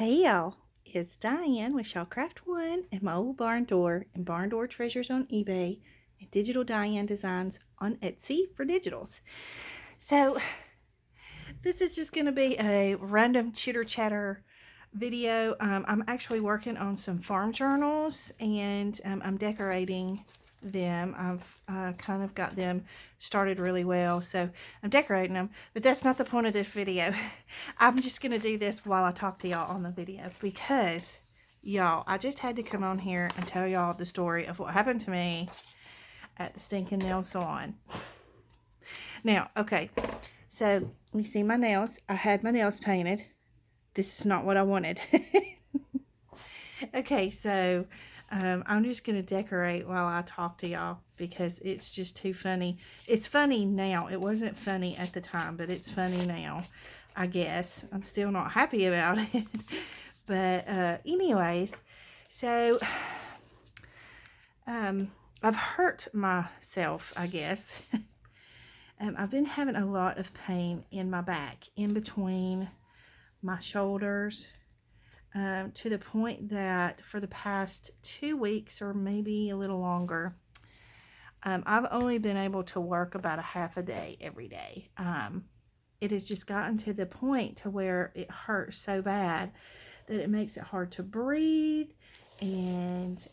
Hey y'all, it's Diane with Shawcraft One and my old barn door and barn door treasures on eBay and digital Diane designs on Etsy for digitals. So this is just going to be a random chitter chatter video. I'm actually working on some farm journals and I'm decorating them. I've kind of got them started really well, so I'm decorating them, but that's not the point of this video. I'm just going to do this while I talk to y'all on the video because y'all, I just had to come on here and tell y'all the story of what happened to me at the stinking nail salon. Now, okay, so you see my nails. I had my nails painted. This is not what I wanted. Okay, so I'm just going to decorate while I talk to y'all because it's just too funny. It's funny now. It wasn't funny at the time, but it's funny now, I guess. I'm still not happy about it. But anyways, so I've hurt myself, I guess. I've been having a lot of pain in my back, in between my shoulders, to the point that for the past 2 weeks or maybe a little longer, I've only been able to work about a half a day every day. It has just gotten to the point to where it hurts so bad that it makes it hard to breathe, and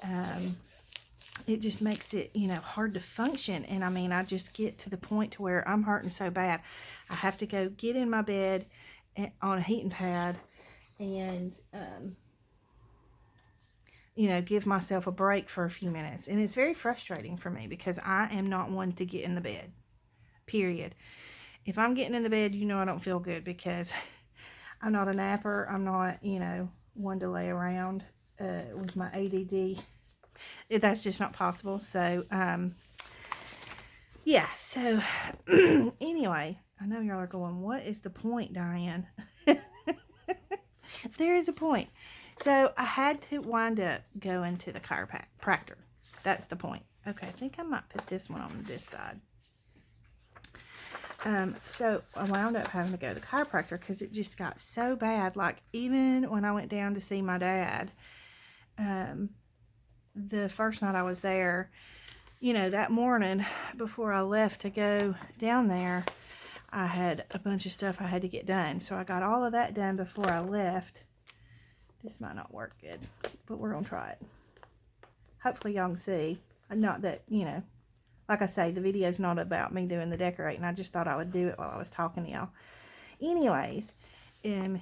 it just makes it, hard to function. And I mean, I just get to the point to where I'm hurting so bad, I have to go get in my bed on a heating pad and, give myself a break for a few minutes. And it's very frustrating for me because I am not one to get in the bed, period. If I'm getting in the bed, I don't feel good because I'm not a napper. I'm not, one to lay around with my ADD. That's just not possible. So, yeah. So, anyway, I know y'all are going, what is the point, Diane? There is a point. So, I had to wind up going to the chiropractor. That's the point. Okay, I think I might put this one on this side. So I wound up having to go to the chiropractor because it just got so bad. Like, even when I went down to see my dad, the first night I was there, that morning before I left to go down there, I had a bunch of stuff I had to get done. So I got all of that done before I left. This might not work good, but we're going to try it. Hopefully y'all can see. Not that, like I say, the video's not about me doing the decorating. I just thought I would do it while I was talking to y'all. Anyways, I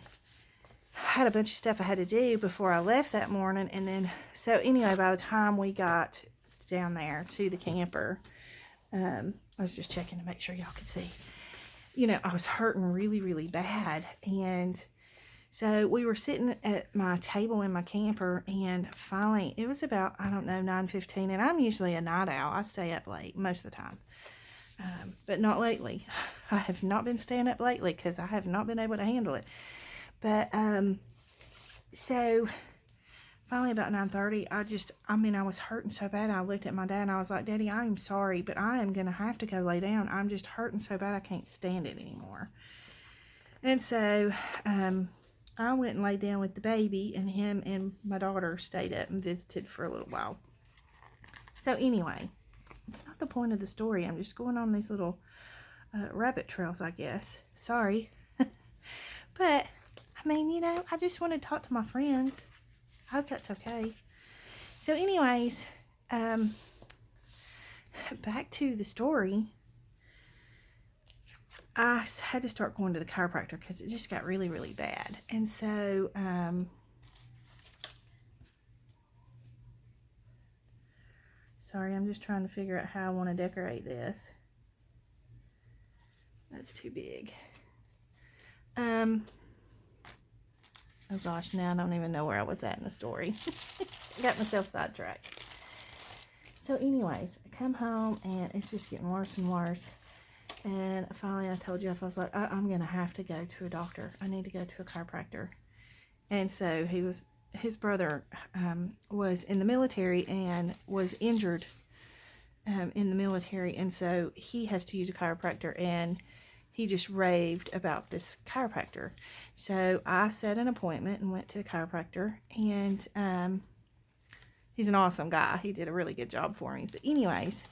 had a bunch of stuff I had to do before I left that morning. And then, so anyway, by the time we got down there to the camper, I was just checking to make sure y'all could see. I was hurting really, really bad. And so we were sitting at my table in my camper, and finally, it was about, 9:15, and I'm usually a night owl. I stay up late most of the time, but not lately. I have not been staying up lately because I have not been able to handle it. But, so finally about 9:30, I was hurting so bad. I looked at my dad and I was like, Daddy, I am sorry, but I am going to have to go lay down. I'm just hurting so bad I can't stand it anymore. And so, I went and laid down with the baby, and him and my daughter stayed up and visited for a little while. So anyway, it's not the point of the story. I'm just going on these little rabbit trails, I guess. Sorry. But, I just want to talk to my friends. I hope that's okay. So anyways, back to the story. I had to start going to the chiropractor because it just got really, really bad. And so, sorry, I'm just trying to figure out how I want to decorate this. That's too big. Oh gosh, now I don't even know where I was at in the story. Got myself sidetracked. So anyways, I come home and it's just getting worse and worse. And finally I told Jeff, I was like, I'm going to have to go to a doctor. I need to go to a chiropractor. And so his brother was in the military and was injured in the military. And so he has to use a chiropractor. And he just raved about this chiropractor. So I set an appointment and went to the chiropractor, and he's an awesome guy. He did a really good job for me. But anyways,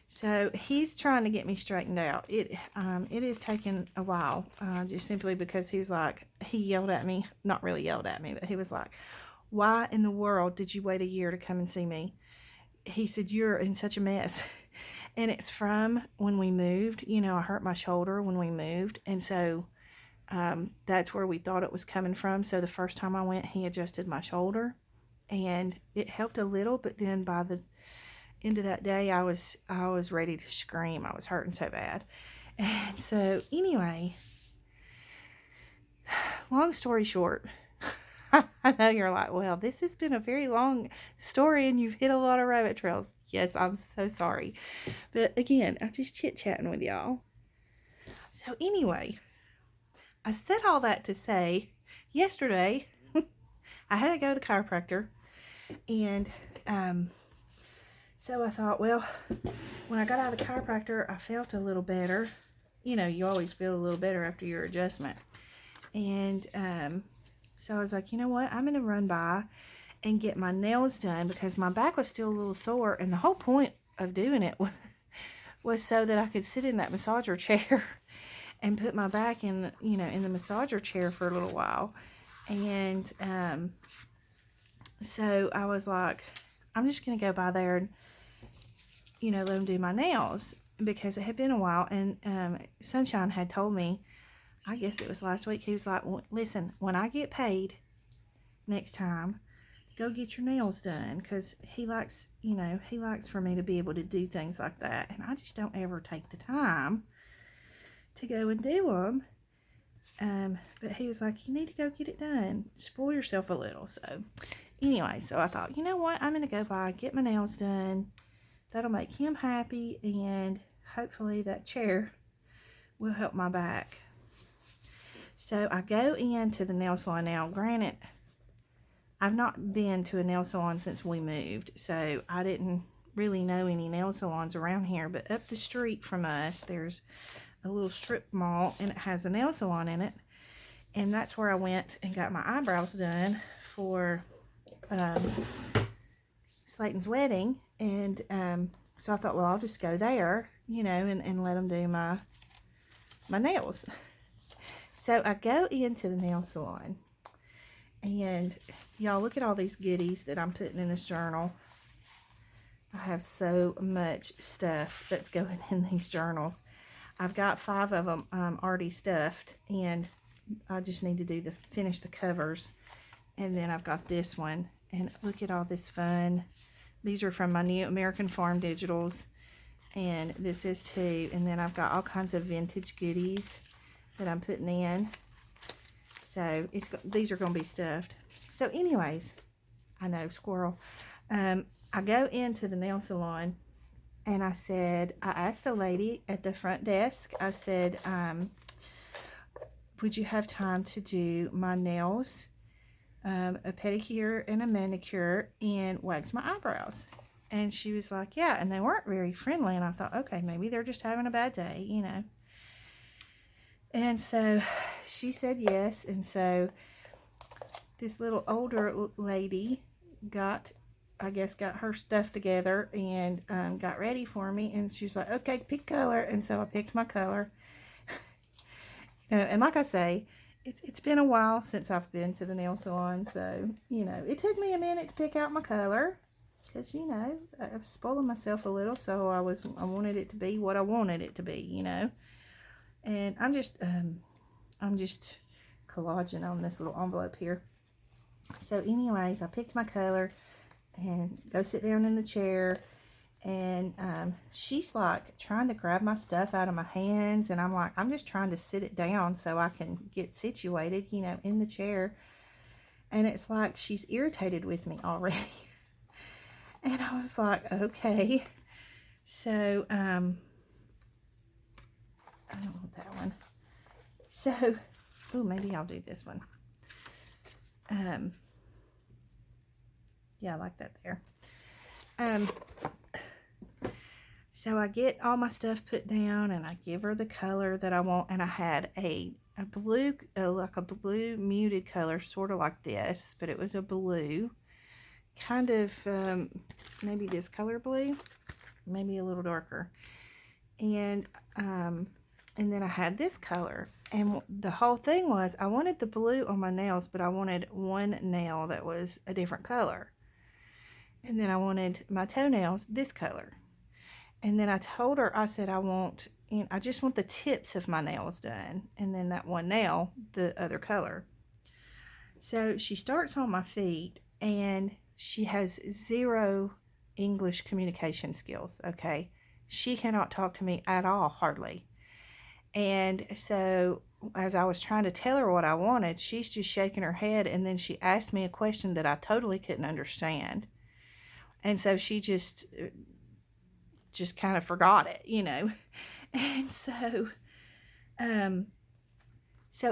so he's trying to get me straightened out. It is taking a while, just simply because he yelled at me, not really yelled at me, but he was like, why in the world did you wait a year to come and see me? He said, you're in such a mess. And it's from when we moved. I hurt my shoulder when we moved. And so that's where we thought it was coming from. So the first time I went, he adjusted my shoulder. And it helped a little. But then by the end of that day, I was ready to scream. I was hurting so bad. And so anyway, long story short, I know you're like, well, this has been a very long story and you've hit a lot of rabbit trails. Yes, I'm so sorry. But again, I'm just chit-chatting with y'all. So anyway, I said all that to say, yesterday, I had to go to the chiropractor. And so I thought, well, when I got out of the chiropractor, I felt a little better. You always feel a little better after your adjustment. And so I was like, you know what? I'm going to run by and get my nails done because my back was still a little sore. And the whole point of doing it was so that I could sit in that massager chair and put my back in the massager chair for a little while. And so I was like, I'm just going to go by there and, let them do my nails because it had been a while. And Sunshine had told me, I guess it was last week, he was like, well, listen, when I get paid next time, go get your nails done, because he likes for me to be able to do things like that, and I just don't ever take the time to go and do them. But he was like, you need to go get it done, spoil yourself a little. So anyway, so I thought, you know what, I'm going to go by, get my nails done. That'll make him happy, and hopefully that chair will help my back. So I go into the nail salon now. Granted, I've not been to a nail salon since we moved, so I didn't really know any nail salons around here. But up the street from us, there's a little strip mall, and it has a nail salon in it. And that's where I went and got my eyebrows done for Slayton's wedding. And so I thought, well, I'll just go there, and let them do my nails. So I go into the nail salon, and y'all look at all these goodies that I'm putting in this journal. I have so much stuff that's going in these journals. I've got 5 of them already stuffed, and I just need to finish the covers. And then I've got this one, and look at all this fun. These are from my new American Farm Digitals, and this is too. And then I've got all kinds of vintage goodies that I'm putting in. So these are going to be stuffed. So anyways, I know, squirrel. I go into the nail salon, and I asked the lady at the front desk, I said, would you have time to do my nails, a pedicure and a manicure, and wax my eyebrows? And she was like, yeah. And they weren't very friendly, and I thought, okay, maybe they're just having a bad day, And so she said yes. And so this little older lady got her stuff together and got ready for me. And she was like, okay, pick color. And so I picked my color. And like I say, it's been a while since I've been to the nail salon. So, it took me a minute to pick out my color. Because, I've spoiled myself a little. So I wanted it to be what I wanted it to be, And I'm just collaging on this little envelope here. So anyways, I picked my color and go sit down in the chair. And she's like trying to grab my stuff out of my hands. And I'm like, I'm just trying to sit it down so I can get situated, in the chair. And it's like she's irritated with me already. And I was like, okay. So, I don't want that one. So, maybe I'll do this one. Yeah, I like that there. So I get all my stuff put down and I give her the color that I want. And I had a blue, like a blue muted color, sort of like this, but it was a blue, kind of maybe this color blue, maybe a little darker. And then I had this color. And the whole thing was I wanted the blue on my nails, but I wanted one nail that was a different color. And then I wanted my toenails this color. And then I told her, I said, I just want the tips of my nails done. And then that one nail, the other color. So she starts on my feet and she has zero English communication skills, okay? She cannot talk to me at all, hardly. And so as I was trying to tell her what I wanted, she's just shaking her head. And then she asked me a question that I totally couldn't understand. And so she just kind of forgot it, you know. And so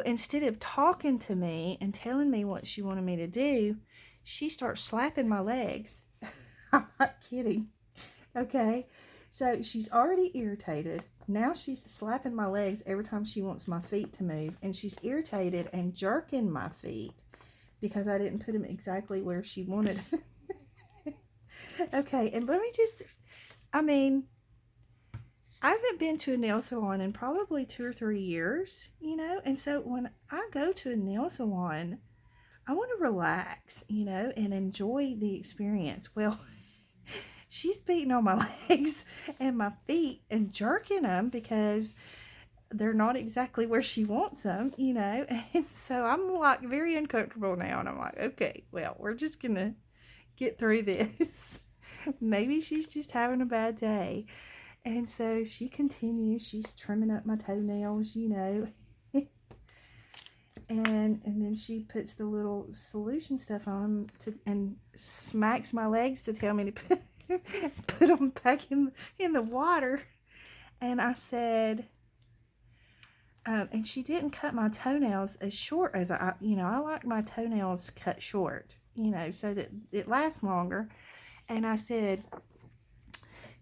instead of talking to me and telling me what she wanted me to do, she starts slapping my legs. I'm not kidding. Okay. So she's already irritated. Now she's slapping my legs every time she wants my feet to move. And she's irritated and jerking my feet because I didn't put them exactly where she wanted. Okay, and let me just, I haven't been to a nail salon in probably 2 or 3 years, you know, and so when I go to a nail salon, I want to relax, you know, and enjoy the experience. Well, she's beating on my legs and my feet and jerking them because they're not exactly where she wants them, you know, and so I'm like very uncomfortable now, and I'm like, okay, well, we're just going to get through this. Maybe she's just having a bad day. And so she continues. She's trimming up my toenails, you know. and then she puts the little solution stuff on them and smacks my legs to tell me to put them back in the water. And I said, and she didn't cut my toenails as short as I like my toenails cut short, you know, so that it lasts longer. And I said,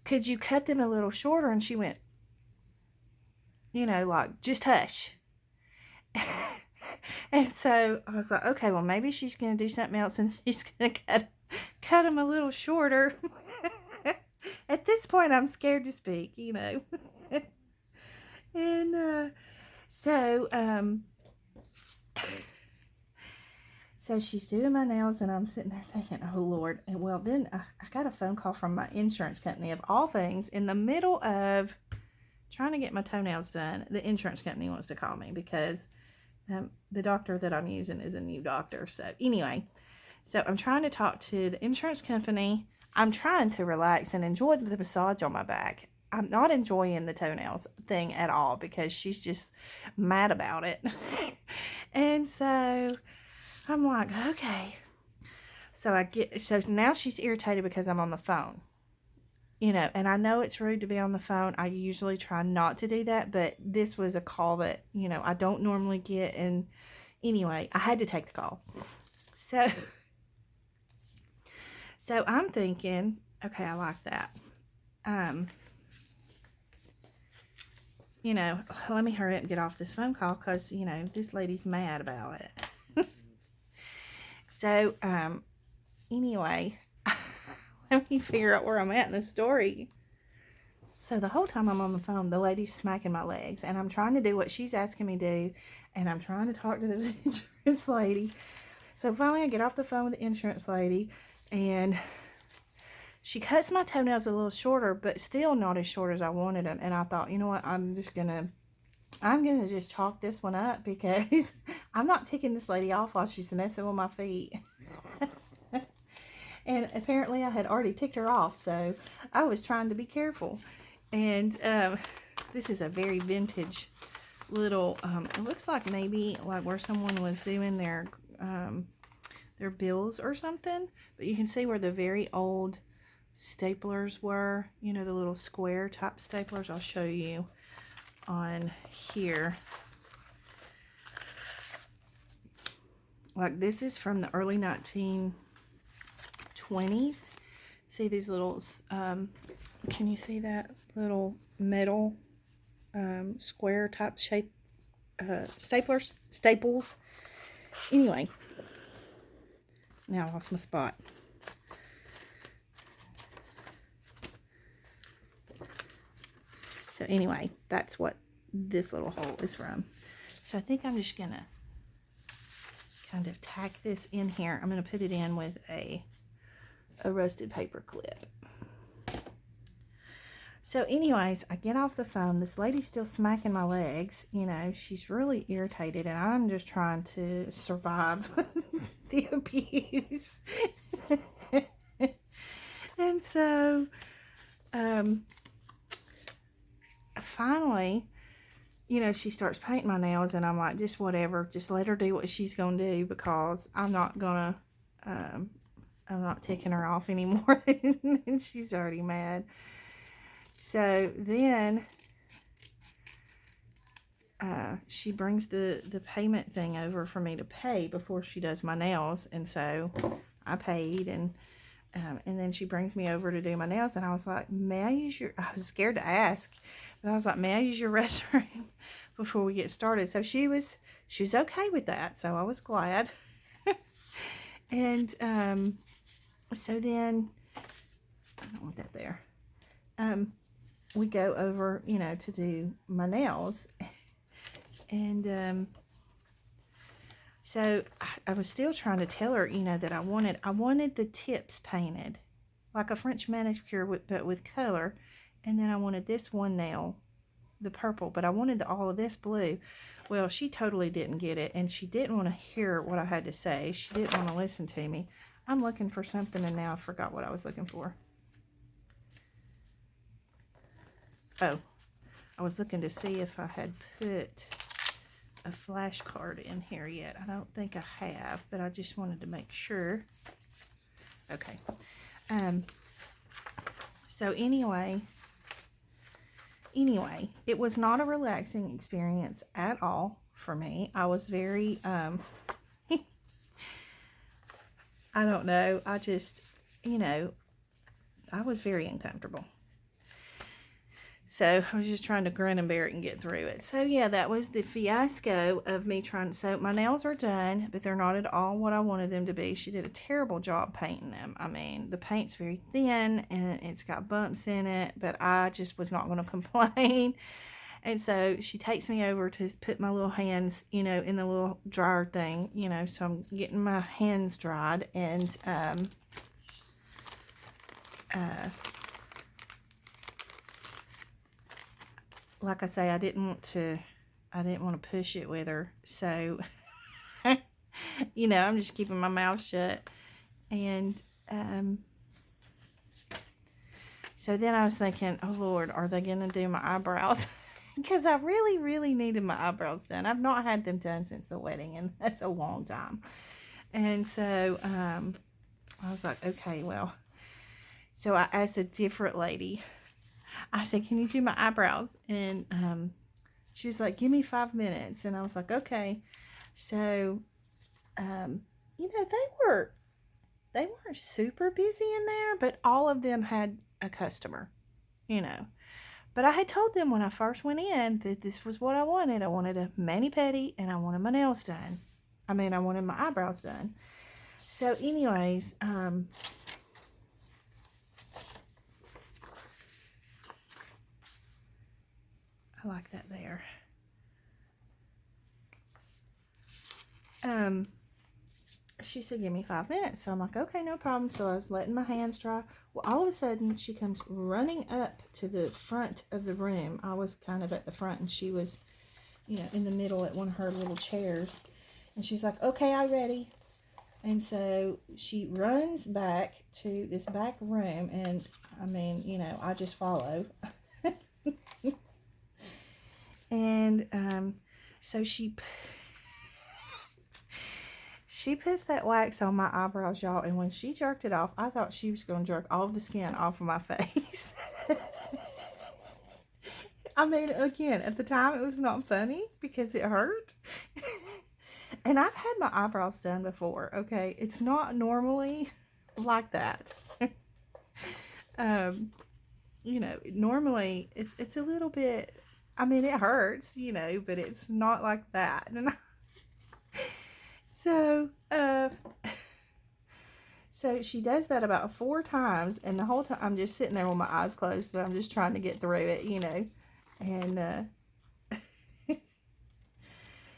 could you cut them a little shorter? And she went, you know, like, just hush. And so I was like, okay, well, maybe she's going to do something else and she's going to cut them a little shorter. At this point, I'm scared to speak, you know. And so she's doing my nails, and I'm sitting there thinking, oh, Lord. And well, then I got a phone call from my insurance company, of all things, in the middle of trying to get my toenails done. The insurance company wants to call me because the doctor that I'm using is a new doctor. So anyway, so I'm trying to talk to the insurance company. I'm trying to relax and enjoy the massage on my back. I'm not enjoying the toenails thing at all because she's just mad about it. And so I'm like, okay. So now she's irritated because I'm on the phone. You know, and I know it's rude to be on the phone. I usually try not to do that, but this was a call that, you know, I don't normally get. And anyway, I had to take the call. So I'm thinking, okay, I like that. You know, let me hurry up and get off this phone call because, you know, this lady's mad about it. So, anyway, let me figure out where I'm at in the story. So the whole time I'm on the phone, the lady's smacking my legs, and I'm trying to do what she's asking me to do, and I'm trying to talk to the insurance lady. So finally I get off the phone with the insurance lady, and she cuts my toenails a little shorter, but still not as short as I wanted them. And I thought, you know what, I'm gonna just chalk this one up because I'm not ticking this lady off while she's messing with my feet. And apparently I had already ticked her off, so I was trying to be careful. And this is a very vintage little, it looks like maybe like where someone was doing their bills or something. But you can see where the very old staplers were, you know, the little square type staplers. I'll show you on here. Like this is from the early 1920s. See these little, can you see that little metal square type shape staples. Anyway, now I lost my spot. So anyway, that's what this little hole is from. So I think I'm just gonna kind of tack this in here. I'm gonna put it in with a rusted paper clip. So anyways, I get off the phone. This lady's still smacking my legs. You know, she's really irritated, and I'm just trying to survive the abuse. And so, finally, you know, she starts painting my nails, and I'm like, just whatever. Just let her do what she's going to do, because I'm not going to, I'm not taking her off anymore. And she's already mad. So then she brings the payment thing over for me to pay before she does my nails. And so I paid, and then she brings me over to do my nails. And I was like, may I use your, I was scared to ask, but I was like, may I use your restroom before we get started? So she was okay with that. So I was glad. And so then, I don't want that there. We go over, you know, to do my nails. And so I was still trying to tell her, you know, that I wanted the tips painted like a French manicure, but with color. And then I wanted this one nail, the purple, but I wanted all of this blue. Well, she totally didn't get it, and she didn't want to hear what I had to say. She didn't want to listen to me. I'm looking for something, and now I forgot what I was looking for. Oh, I was looking to see if I had put a flashcard in here yet. I don't think I have, but I just wanted to make sure. Okay. So anyway, it was not a relaxing experience at all for me. I was very, I don't know. I just, you know, I was very uncomfortable. So I was just trying to grin and bear it and get through it. So yeah, that was the fiasco of me trying to, so my nails are done, but they're not at all what I wanted them to be. She did a terrible job painting them. I mean, the paint's very thin and it's got bumps in it, but I just was not going to complain. And so she takes me over to put my little hands, you know, in the little dryer thing, you know, so I'm getting my hands dried. And like I say, I didn't want to push it with her. So, you know, I'm just keeping my mouth shut. And so then I was thinking, oh Lord, are they going to do my eyebrows? Because I really, really needed my eyebrows done. I've not had them done since the wedding, and that's a long time. And so I was like, okay, well. So I asked a different lady. I said, can you do my eyebrows? And she was like, give me 5 minutes. And I was like, okay. So, you know, they weren't super busy in there, but all of them had a customer, you know. But I had told them when I first went in that this was what I wanted. I wanted a mani-pedi, and I wanted my nails done. I wanted my eyebrows done. So anyways, I like that there. She said, give me 5 minutes. So I'm like, okay, no problem. So I was letting my hands dry. Well, all of a sudden, she comes running up to the front of the room. I was kind of at the front, and she was, you know, in the middle at one of her little chairs. And she's like, okay, I'm ready. And so she runs back to this back room, and I mean, you know, I just follow. And so she puts that wax on my eyebrows, y'all, and when she jerked it off, I thought she was going to jerk all of the skin off of my face. I mean, again, at the time, it was not funny because it hurt. And I've had my eyebrows done before, okay? It's not normally like that. you know, normally it's a little bit, I mean, it hurts, you know, but it's not like that. And so, so she does that about 4 times, and the whole time I'm just sitting there with my eyes closed, and I'm just trying to get through it, you know. And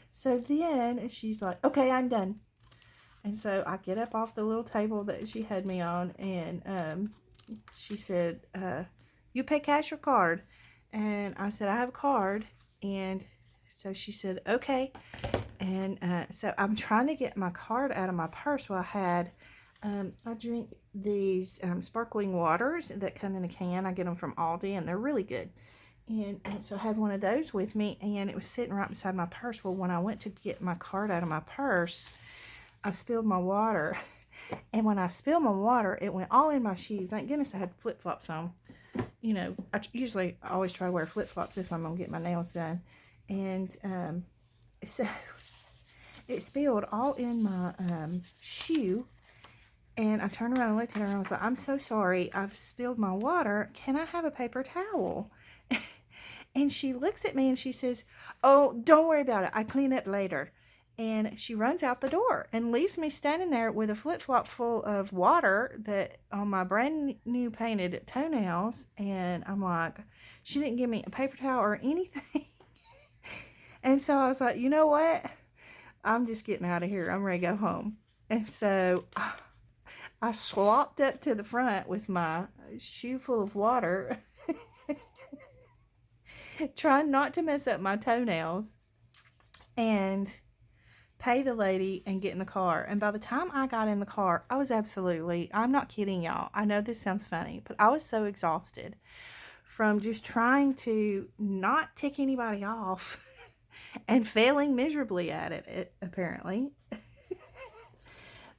so then she's like, okay, I'm done. And so I get up off the little table that she had me on, and she said, you pay cash or card? And I said, I have a card. And so she said, okay. And so I'm trying to get my card out of my purse. Well, I drink these sparkling waters that come in a can. I get them from Aldi, and they're really good. And so I had one of those with me, and it was sitting right beside my purse. Well, when I went to get my card out of my purse, I spilled my water. And when I spilled my water, it went all in my shoe. Thank goodness I had flip-flops on. You know, I always try to wear flip-flops if I'm going to get my nails done. And so it spilled all in my shoe. And I turned around and looked at her, and I was like, I'm so sorry. I've spilled my water. Can I have a paper towel? And she looks at me and she says, oh, don't worry about it. I clean up later. And she runs out the door and leaves me standing there with a flip-flop full of water that on my brand new painted toenails. And I'm like, she didn't give me a paper towel or anything. And so I was like, you know what? I'm just getting out of here. I'm ready to go home. And so I slopped up to the front with my shoe full of water, trying not to mess up my toenails, and pay the lady and get in the car. And by the time I got in the car, I was I'm not kidding y'all. I know this sounds funny, but I was so exhausted from just trying to not tick anybody off and failing miserably at it apparently.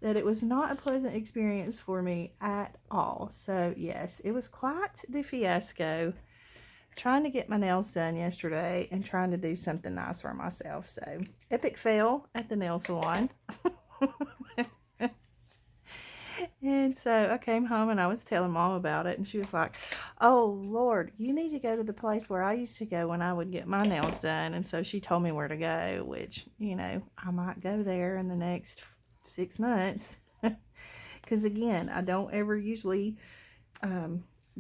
That it was not a pleasant experience for me at all. So yes, it was quite the fiasco trying to get my nails done yesterday and trying to do something nice for myself. So epic fail at the nail salon. And so I came home and I was telling Mom about it, and she was like, oh Lord, you need to go to the place where I used to go when I would get my nails done. And so she told me where to go, which, you know, I might go there in the next 6 months. Because again, I don't ever usually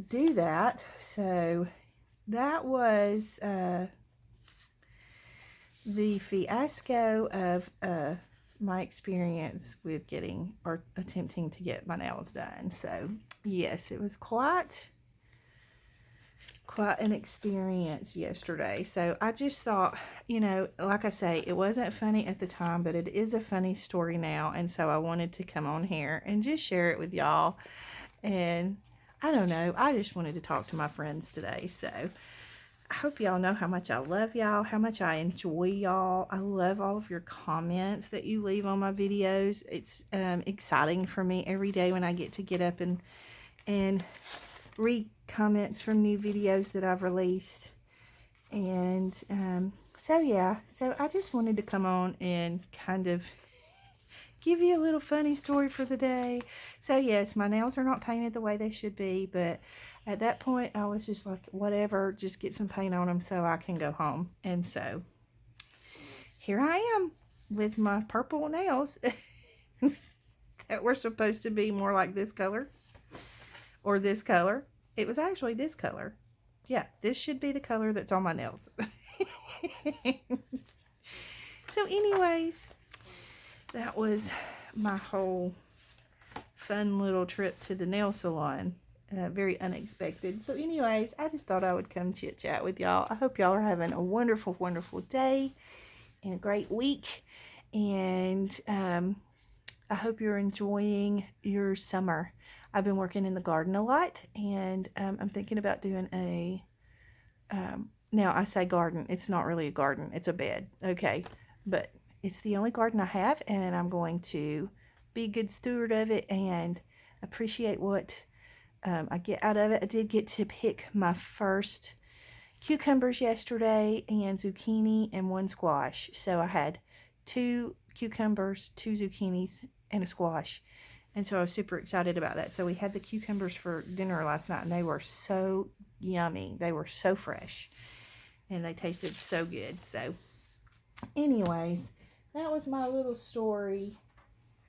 do that. So that was the fiasco of my experience with getting or attempting to get my nails done. So yes, it was quite an experience yesterday. So I just thought, you know, like I say, it wasn't funny at the time, but it is a funny story now. And so I wanted to come on here and just share it with y'all. And I don't know, I just wanted to talk to my friends today. So I hope y'all know how much I love y'all, how much I enjoy y'all. I love all of your comments that you leave on my videos. It's exciting for me every day when I get to get up and read comments from new videos that I've released. And so yeah, so I just wanted to come on and kind of give you a little funny story for the day. So yes, my nails are not painted the way they should be, but at that point I was just like, whatever, just get some paint on them so I can go home. And so here I am with my purple nails that were supposed to be more like this color or this color. It was actually this color. Yeah, this should be the color that's on my nails. So anyways, that was my whole fun little trip to the nail salon. Very unexpected. So anyways, I just thought I would come chit chat with y'all. I hope y'all are having a wonderful, wonderful day and a great week. And I hope you're enjoying your summer. I've been working in the garden a lot, and I'm thinking about doing a, now I say garden, it's not really a garden, it's a bed, okay, but it's the only garden I have, and I'm going to be a good steward of it and appreciate what I get out of it. I did get to pick my first cucumbers yesterday, and zucchini, and 1 squash, so I had 2 cucumbers, 2 zucchinis, and a squash. And so I was super excited about that. So we had the cucumbers for dinner last night, and they were so yummy. They were so fresh and they tasted so good. So anyways, that was my little story.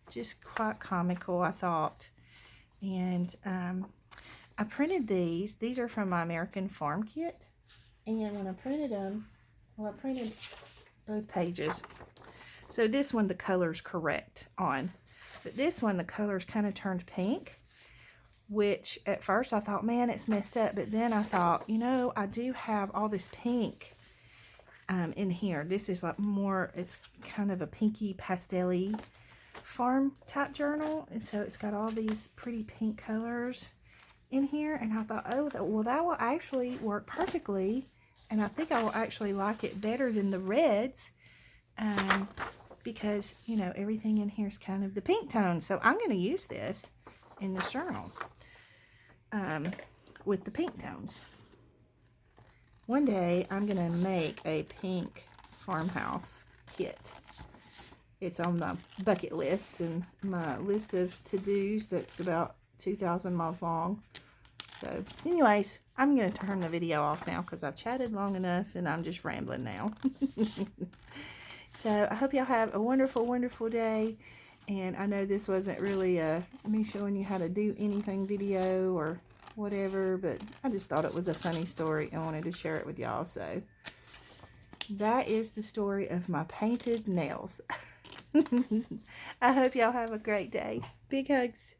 Just quite comical, I thought. And I printed these. These are from my American Farm Kit. And when I printed them, well, I printed both pages. So this one, the color's correct on. But this one, the color's kind of turned pink. Which, at first, I thought, man, it's messed up. But then I thought, you know, I do have all this pink in here. This is like more, it's kind of a pinky pastel-y farm type journal. And so it's got all these pretty pink colors in here. And I thought, oh, well, that will actually work perfectly. And I think I will actually like it better than the reds. Because, you know, everything in here is kind of the pink tone. So I'm going to use this in this journal with the pink tones. One day I'm going to make a pink farmhouse kit. It's on the bucket list and my list of to-dos that's about 2,000 miles long. So anyways, I'm going to turn the video off now because I've chatted long enough and I'm just rambling now. So I hope y'all have a wonderful, wonderful day. And I know this wasn't really me showing you how to do anything video or whatever, but I just thought it was a funny story and wanted to share it with y'all. So that is the story of my painted nails. I hope y'all have a great day. Big hugs.